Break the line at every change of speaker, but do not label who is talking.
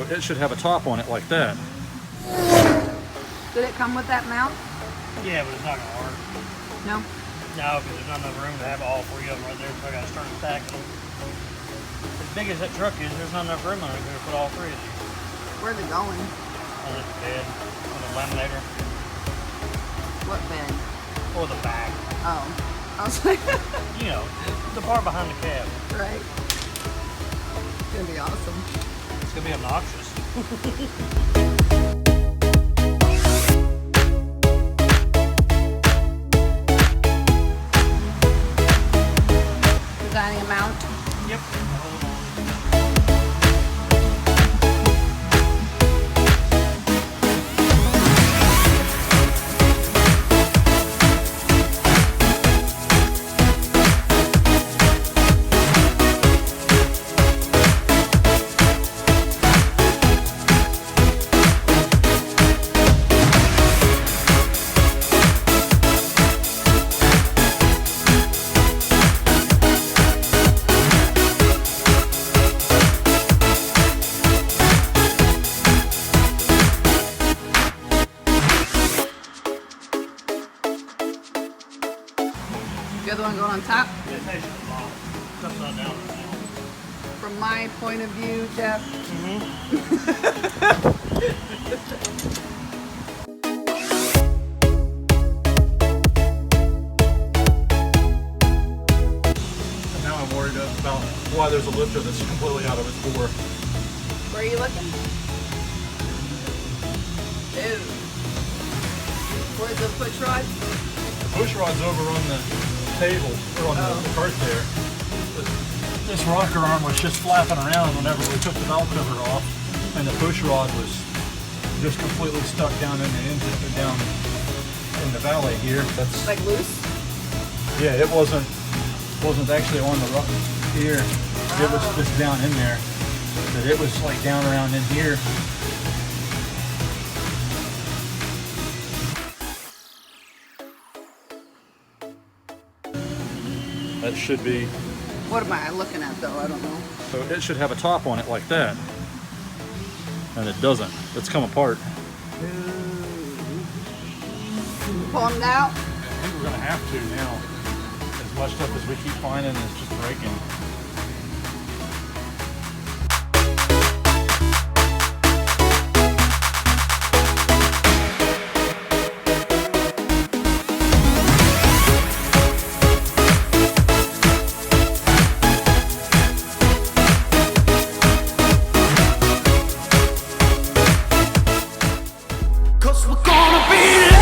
it should have a top on it like that.
Did it come with that mount?
Yeah, but it's not gonna work.
No?
No, because there's not enough room to have all three of them right there, so I gotta start stacking them. As big as that truck is, there's not enough room on it to put all three of these.
Where's it going?
On this bed, on the laminator,
What bed?
or the back.
Oh. I was like,
You know, the part behind the cab.
right. It's gonna be awesome.
It's gonna be obnoxious.
Designing a mount.
Yep.
The other one going on top.
Yeah, it's actually the bottom. It's upside down right now.
From my point of view, Jeff.
And now I'm worried about why there's a lifter that's completely out of its bore.
Where are you looking? Ew. Where's the push rod?
The push rod's over on the table, or on the cart there. This rocker arm was just flapping around whenever we took the valve cover off, and the push rod was just completely stuck down in the engine, down in the valley here. That's
Like loose?
yeah, it wasn't actually on the rock here. It was just down in there. But it was like down around in here. That should be,
What am I looking at though? I don't know.
so it should have a top on it like that. And it doesn't. It's come apart.
Pull them out.
I think we're gonna have to now. As much stuff as we keep finding is just breaking.
Cause we're gonna be